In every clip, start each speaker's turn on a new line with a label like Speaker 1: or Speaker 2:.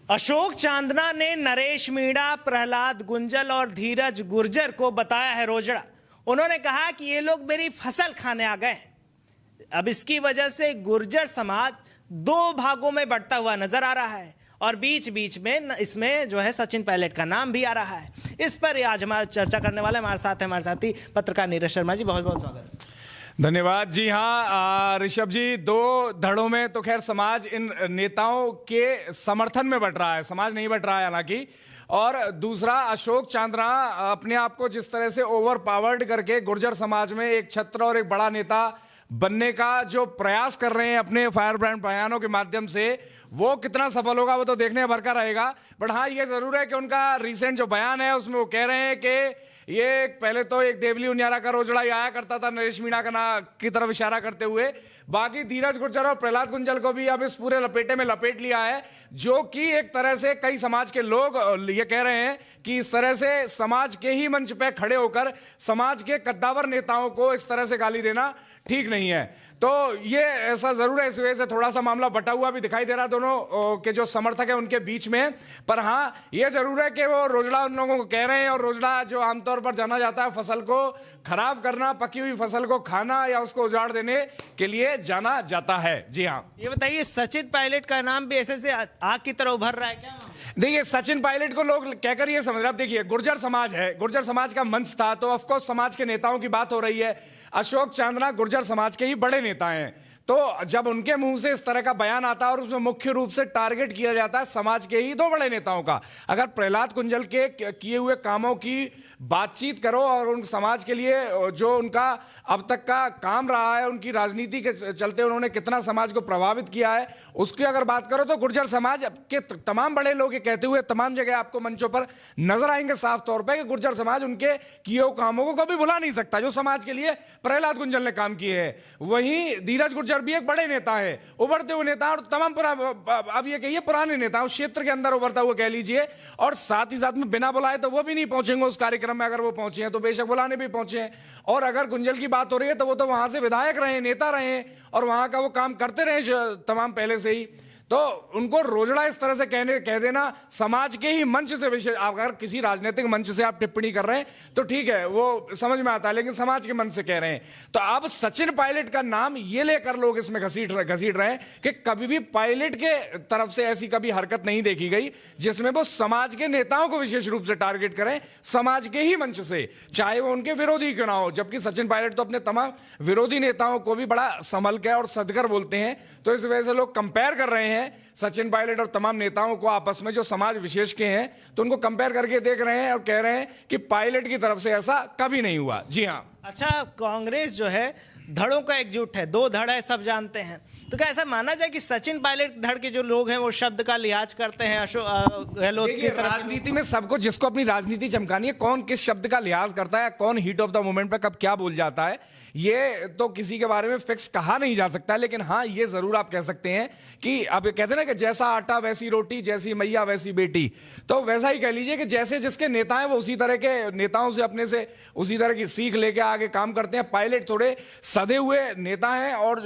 Speaker 1: अशोक चांदना ने नरेश मीणा, प्रहलाद गुंजल और धीरज गुर्जर को बताया है रोजड़ा। उन्होंने कहा कि ये लोग मेरी फसल खाने आ गए हैं। अब इसकी वजह से गुर्जर समाज दो भागों में बढ़ता हुआ नजर आ रहा है और बीच बीच में इसमें जो है सचिन पायलट का नाम भी आ रहा है। इस पर आज हमारे चर्चा करने वाले हमारे साथ हैं हमारे साथी पत्रकार नीरज शर्मा जी। बहुत बहुत स्वागत है।
Speaker 2: धन्यवाद। जी हाँ ऋषभ जी, दो धड़ों में तो खैर समाज इन नेताओं के समर्थन में बढ़ रहा है, समाज नहीं बढ़ रहा है हालांकि। और दूसरा, अशोक चांदना अपने आप को जिस तरह से ओवर पावर्ड करके गुर्जर समाज में एक छत्र और एक बड़ा नेता बनने का जो प्रयास कर रहे हैं अपने फायर ब्रांड बयानों के माध्यम से, वो कितना सफल होगा वो तो देखने भर का रहेगा। बट हाँ, ये जरूर है कि उनका रिसेंट जो बयान है उसमें वो कह रहे हैं कि ये पहले तो एक देवली उनियारा का रोजड़ा ही आया करता था नरेश मीणा का ना की तरफ इशारा करते हुए, बाकी धीरज गुर्जर और प्रहलाद गुंजल को भी अब इस पूरे लपेटे में लपेट लिया है, जो कि एक तरह से कई समाज के लोग ये कह रहे हैं कि इस तरह से समाज के ही मंच पे खड़े होकर समाज के कद्दावर नेताओं को इस तरह से गाली देना ठीक नहीं है। तो ये ऐसा जरूर है, इस वजह से थोड़ा सा मामला बटा हुआ भी दिखाई दे रहा है दोनों के जो समर्थक है उनके बीच में। पर हाँ, ये जरूर है कि वो रोजड़ा उन लोगों को कह रहे हैं, और रोजड़ा जो आमतौर पर जाना जाता है फसल को खराब करना, पकी हुई फसल को खाना या उसको उजाड़ देने के लिए जाना जाता है। जी हाँ,
Speaker 1: ये बताइए, सचिन पायलट का नाम भी ऐसे से आग की तरह उभर रहा है क्या?
Speaker 2: देखिए, सचिन पायलट को लोग कहकर ये समझ रहे हैं। अब देखिए, गुर्जर समाज है, गुर्जर समाज का मंच था, तो ऑफकोर्स समाज के नेताओं की बात हो रही है। अशोक चांदना गुर्जर समाज के ही बड़े नेता हैं, तो जब उनके मुंह से इस तरह का बयान आता है और उसमें मुख्य रूप से टारगेट किया जाता है समाज के ही दो बड़े नेताओं का। अगर प्रहलाद गुंजल के किए हुए कामों की बातचीत करो और उन समाज के लिए जो उनका अब तक का काम रहा है, उनकी राजनीति के चलते उन्होंने कितना समाज को प्रभावित किया है, उसकी अगर बात करो तो गुर्जर समाज के तमाम बड़े लोग ये कहते हुए तमाम जगह आपको मंचों पर नजर आएंगे साफ तौर पर कि गुर्जर समाज उनके किए हुए कामों को कभी भुला नहीं सकता जो समाज के लिए प्रहलाद गुंजल ने काम किए हैं। वहीं धीरज गुर्जर भी एक बड़े नेता है, उभरते हुए नेता, और तमाम अब ये कहिए पुराने नेता उस क्षेत्र के अंदर उभरता हुआ कह लीजिए। और साथ ही साथ में बिना बुलाए तो वो भी नहीं पहुंचेंगे उस कार्यक्रम में, अगर वो पहुंचे हैं तो बेशक बुलाने भी पहुंचे हैं। और अगर गुंजल की बात हो रही है तो वो तो वहां से विधायक रहे, नेता रहे और वहां का वो काम करते रहे तमाम पहले से ही। तो उनको रोजड़ा इस तरह से कह देना समाज के ही मंच से, विशेष अगर किसी राजनीतिक मंच से आप टिप्पणी कर रहे हैं तो ठीक है, वो समझ में आता है, लेकिन समाज के मंच से कह रहे हैं। तो अब सचिन पायलट का नाम ये लेकर लोग इसमें घसीट रहे हैं कि कभी भी पायलट के तरफ से ऐसी कभी हरकत नहीं देखी गई जिसमें वो समाज के नेताओं को विशेष रूप से टारगेट करें, समाज के ही मंच से, चाहे वो उनके विरोधी क्यों ना हो। जबकि सचिन पायलट तो अपने तमाम विरोधी नेताओं को भी बड़ा संभल के और सदकर बोलते हैं। तो इस वजह से लोग कंपेयर कर रहे हैं सचिन पायलट और तमाम नेताओं को आपस में, जो समाज विशेष के हैं, तो उनको कंपेयर करके देख रहे हैं और कह रहे हैं कि पायलट की तरफ से ऐसा कभी नहीं हुआ। जी हाँ। अच्छा,
Speaker 1: कांग्रेस जो है धड़ों का एकजुट है, दो धड़ है सब जानते हैं, तो क्या ऐसा माना जाए कि सचिन पायलट धड़ के जो लोग हैं वो शब्द का लिहाज करते हैं अशोक गहलोत की तरफ?
Speaker 2: राजनीति में सबको, जिसको अपनी राजनीति चमकानी है, कौन किस शब्द का लिहाज करता है, कौन हीट ऑफ द मोमेंट पे कब क्या बोल जाता है, ये तो किसी के बारे में फिक्स कहा नहीं जा सकता। लेकिन हाँ, ये जरूर आप कह सकते हैं कि अब कहते हैं ना कि जैसा आटा वैसी रोटी, जैसी मैया वैसी बेटी, तो वैसा ही कह लीजिए कि जैसे जिसके नेता हैं वो उसी तरह के नेताओं से अपने से उसी तरह की सीख लेके आगे काम करते हैं। पायलट थोड़े सधे हुए नेता हैं और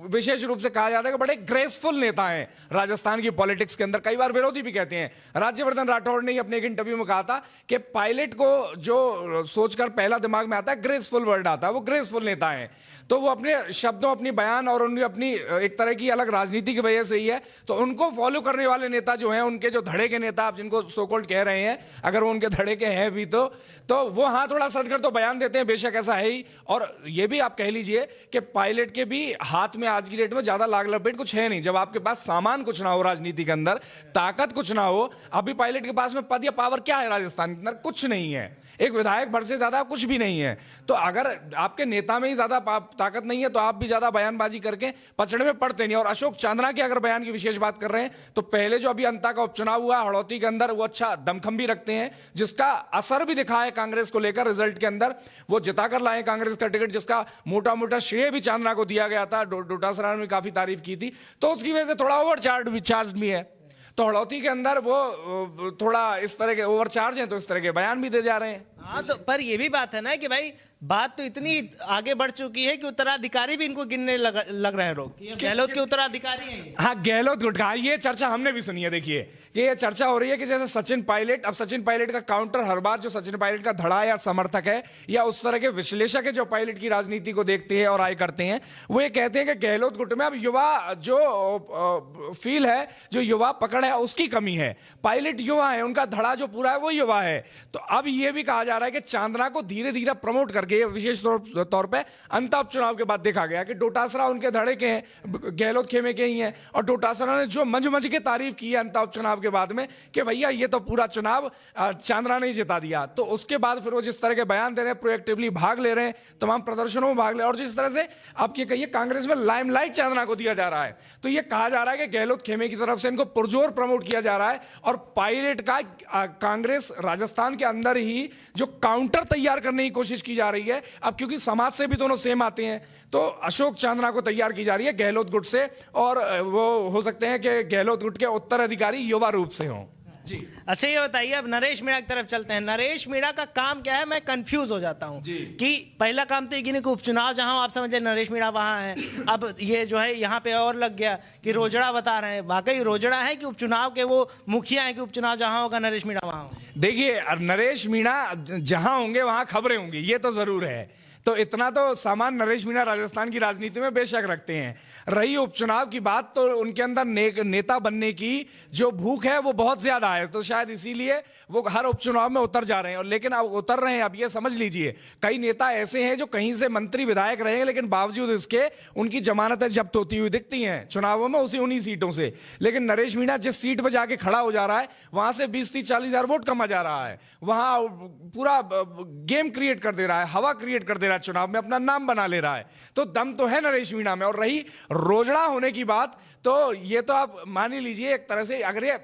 Speaker 2: विशेष रूप से कहा जाता है कि बड़े ग्रेसफुल नेता हैं राजस्थान की पॉलिटिक्स के अंदर। कई बार विरोधी भी कहते हैं। राज्यवर्धन राठौड़ ने अपने एक इंटरव्यू में कहा था कि पायलट को जो सोचकर पहला दिमाग में आता है ग्रेसफुल वर्ड आता है, वो ग्रेसफुल नेता है। तो वो अपने शब्दों, अपनी बयान और उनकी अपनी एक तरह की अलग राजनीति की वजह से ही है। तो उनको फॉलो करने वाले नेता जो हैं, उनके जो धड़े के नेता आप जिनको सोकोल्ड कह रहे हैं, अगर वो उनके धड़े के हैं भी तो वो हाँ थोड़ा सदकर तो बयान देते हैं, बेशक ऐसा है ही। और ये भी आप कह लीजिए कि पायलट के भी हाथ में आज की डेट में ज्यादा लाग लपेट कुछ है नहीं। जब आपके पास सामान कुछ ना हो, राजनीति के अंदर ताकत कुछ ना हो, अभी पायलट के पास में पद या पावर क्या है राजस्थान के अंदर? कुछ नहीं है, एक विधायक भर से ज्यादा कुछ भी नहीं है। तो अगर आपके नेता में ही ज्यादा ताकत नहीं है तो आप भी ज्यादा बयानबाजी करके पचड़े में पड़ते नहीं। और अशोक चांदना के अगर बयान की विशेष बात कर रहे हैं तो पहले जो अभी अंता का उपचुनाव हुआ हड़ौती के अंदर, वो अच्छा दमखम भी रखते हैं, जिसका असर भी दिखा है कांग्रेस को लेकर। रिजल्ट के अंदर वो जिताकर लाए कांग्रेस का टिकट, जिसका मोटा मोटा श्रेय भी चांदना को दिया गया था। डोटासरा ने काफी तारीफ की थी, तो उसकी वजह से थोड़ा ओवरचार्ज भी है। तो हड़ौती के अंदर वो थोड़ा इस तरह के ओवरचार्ज हैं, तो इस तरह के बयान भी दे जा रहे हैं।
Speaker 1: हाँ, तो पर ये भी बात है ना कि भाई बात तो इतनी आगे बढ़ चुकी है कि उत्तराधिकारी भी इनको गिनने लग रहे हैं लोग कि ये गहलोत के उत्तराधिकारी हैं ये।
Speaker 2: हाँ, गहलोत गुट का ये चर्चा हमने भी सुनी है। देखिए कि ये चर्चा हो रही है कि जैसे सचिन पायलट, अब सचिन पायलट का काउंटर हर बार जो सचिन पायलट का धड़ा या समर्थक है या उस तरह के विश्लेषक है जो पायलट की राजनीति को देखते हैं और आय करते हैं, वो ये कहते हैं कि गहलोत गुट में अब युवा जो फील है, जो युवा पकड़ है, उसकी कमी है। पायलट युवा है, उनका धड़ा जो पूरा है वो युवा है। तो अब ये भी कहा जा रहा है कि चांदना को धीरे धीरे प्रमोट करके, विशेष तौर पर अंतः उपचुनाव के बाद देखा गया कि डोटासरा उनके धड़े के हैं, गहलोत खेमे के ही हैं, और डोटासरा ने जो मंझ के तारीफ की है अंतः उपचुनाव के बाद में कि भैया ये तो पूरा चुनाव चांदना ने जिता दिया। तो उसके बाद फिर वो जिस तरह के बयान दे रहे हैं, प्रोएक्टिवली भाग ले रहे हैं, तमाम प्रदर्शनों में भाग ले रहे हैं, और जिस तरह से आप ये कहिए कांग्रेस में लाइमलाइट चांदना को दिया जा रहा है, तो ये कहा जा रहा है कि गहलोत खेमे की तरफ से इनको पुरजोर प्रमोट किया जा रहा है। और पायलट का कांग्रेस राजस्थान के अंदर ही जो काउंटर तैयार करने की कोशिश की जा रही है, अब क्योंकि समाज से भी दोनों सेम आते हैं, तो अशोक चांदना को तैयार की जा रही है गहलोत गुट से, और वो हो सकते हैं कि गहलोत गुट के उत्तराधिकारी युवा रूप से हों। जी
Speaker 1: अच्छा, ये बताइए, अब नरेश मीणा की तरफ चलते हैं। नरेश मीणा का काम क्या है, मैं कंफ्यूज हो जाता हूं कि पहला काम तो ये कि उपचुनाव जहां आप समझे नरेश मीणा वहां है, अब ये जो है यहाँ पे और लग गया कि रोजड़ा बता रहे हैं, वाकई रोजड़ा है कि उपचुनाव के वो मुखिया है कि उपचुनाव जहां होगा नरेश मीणा वहां होगा?
Speaker 2: देखिए, नरेश मीणा जहां होंगे वहां खबरें होंगी, ये तो जरूर है। तो इतना तो सामान नरेश मीणा राजस्थान की राजनीति में बेशक रखते हैं। रही उपचुनाव की बात, तो उनके अंदर नेता बनने की जो भूख है वो बहुत ज्यादा है, तो शायद इसीलिए वो हर उपचुनाव में उतर जा रहे हैं। और लेकिन अब उतर रहे हैं, अब ये समझ लीजिए कई नेता ऐसे हैं जो कहीं से मंत्री विधायक रहे हैं, लेकिन बावजूद इसके उनकी जमानतें जब्त होती हुई दिखती हैं चुनावों में, उन्हीं सीटों से। लेकिन नरेश मीणा जिस सीट पर जाके खड़ा हो जा रहा है, वहां से 20-30-40 हजार वोट कमा जा रहा है, वहां पूरा गेम क्रिएट कर दे रहा है, हवा क्रिएट कर दे रहा है, चुनाव में अपना नाम बना ले रहा है। तो दम तो है नरेश मीणा में। और रही रोजड़ा होने की बात, तो ये तो आप मान ही लीजिए एक तरह से, अगर ये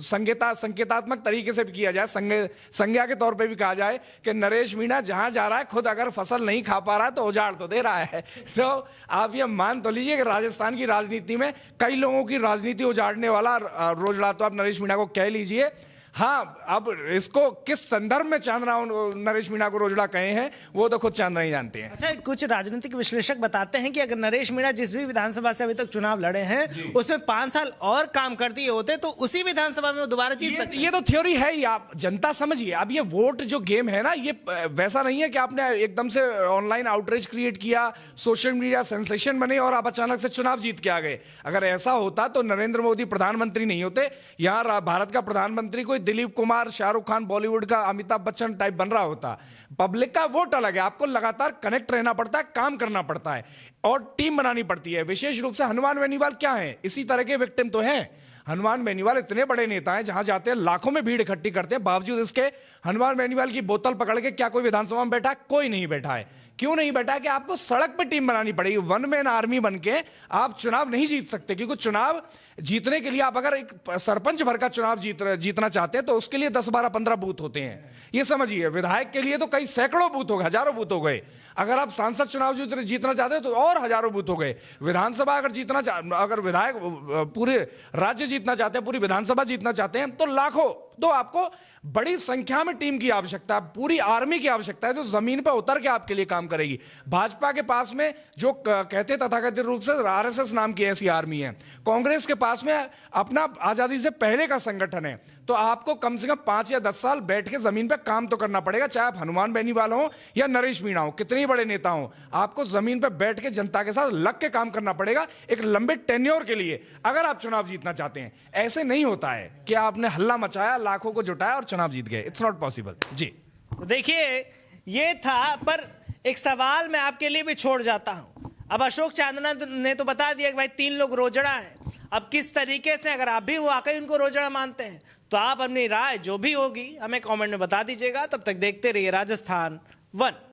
Speaker 2: संकेतात्मक तरीके से भी किया जाए, संज्ञा के तौर पे भी कहा जाए कि नरेश मीणा जहां जा रहा है, खुद अगर फसल नहीं खा पा रहा है तो उजाड़ तो दे रहा है। तो आप ये मान तो लीजिए कि राजस्थान की राजनीति में कई लोगों की राजनीति उजाड़ने वाला रोजड़ा तो आप नरेश मीणा को कह लीजिए। हाँ, अब इसको किस संदर्भ में चांदना नरेश मीणा को रोजड़ा कहे हैं वो तो खुद चांदना ही जानते हैं।
Speaker 1: अच्छा, कुछ राजनीतिक विश्लेषक बताते हैं कि अगर नरेश मीणा जिस भी विधानसभा से अभी तक चुनाव लड़े हैं उसमें 5 साल और काम कर दिए होते तो उसी विधानसभा में वो दोबारा जीत सकते।
Speaker 2: ये तो थ्योरी है ही, आप जनता समझिए। अब ये वोट जो गेम है ना, ये वैसा नहीं है कि आपने एकदम से ऑनलाइन आउटरीच क्रिएट किया, सोशल मीडिया सेंसेशन बने और आप अचानक से चुनाव जीत के आ गए। अगर ऐसा होता तो नरेंद्र मोदी प्रधानमंत्री नहीं होते। यहाँ भारत का प्रधानमंत्री कोई दिलीप कुमार, शाहरुख खान, बॉलीवुड का अमिताभ बच्चन टाइप बन रहा होता। पब्लिक का वोट अलग है, आपको लगातार कनेक्ट रहना पड़ता है, काम करना पड़ता है और टीम बनानी पड़ती है। विशेष रूप से हनुमान बेनीवाल क्या है, इसी तरह के विक्टिम तो हैं। हनुमान बेनीवाल इतने बड़े नेता हैं, जहां जाते हैं लाखों में भीड़ इकट्ठी करते हैं, बावजूद इसके हनुमान बेनीवाल की बोतल पकड़ के क्या कोई विधानसभा में बैठा? कोई नहीं बैठा है। क्यों नहीं बैठा? कि आपको सड़क पे टीम बनानी पड़ेगी, वन मैन आर्मी बन के आप चुनाव नहीं जीत सकते। क्योंकि चुनाव जीतने के लिए आप अगर एक सरपंच भर का चुनाव जीतना चाहते हैं तो उसके लिए 10, 12, 15 बूथ होते हैं, ये समझिए। विधायक के लिए तो कई सैकड़ों बूथ हो गए, हजारों बूथ हो गए। अगर आप सांसद चुनाव जीतना चाहते हैं तो और हजारों बूथ हो गए। विधानसभा अगर अगर विधायक पूरे राज्य जीतना चाहते हैं, पूरी विधानसभा जीतना चाहते हैं तो लाखों, तो आपको बड़ी संख्या में टीम की आवश्यकता है, पूरी आर्मी की आवश्यकता है जो जमीन पर उतर के आपके लिए काम करेगी। भाजपा के पास में जो कहते तथाकथित रूप से आरएसएस नाम की ऐसी आर्मी है, कांग्रेस के पास में अपना आजादी से पहले का संगठन है। तो आपको कम से कम 5 या 10 साल बैठ के जमीन पर काम तो करना पड़ेगा, चाहे आप हनुमान बेनीवाल हो या नरेश मीणा हो, कितने बड़े नेता हो, आपको जमीन पर बैठ के जनता के साथ लग के काम करना पड़ेगा एक लंबे टेन्योर के लिए, अगर आप चुनाव जीतना चाहते हैं। ऐसे नहीं होता है कि आपने हल्ला मचाया, लाखों को जुटाया और चुनाव जीत गए। It's not possible. जी
Speaker 1: देखिए, ये था, पर एक सवाल मैं आपके लिए भी छोड़ जाता हूं। अब अशोक चांदना ने तो बता दिया कि भाई 3 लोग रोजड़ा हैं। अब किस तरीके से, अगर आप भी वाकई उनको रोजड़ा मानते हैं तो आप अपनी राय जो भी होगी हमें कमेंट में बता दीजिएगा। तब तक देखते रहिए राजस्थान 1।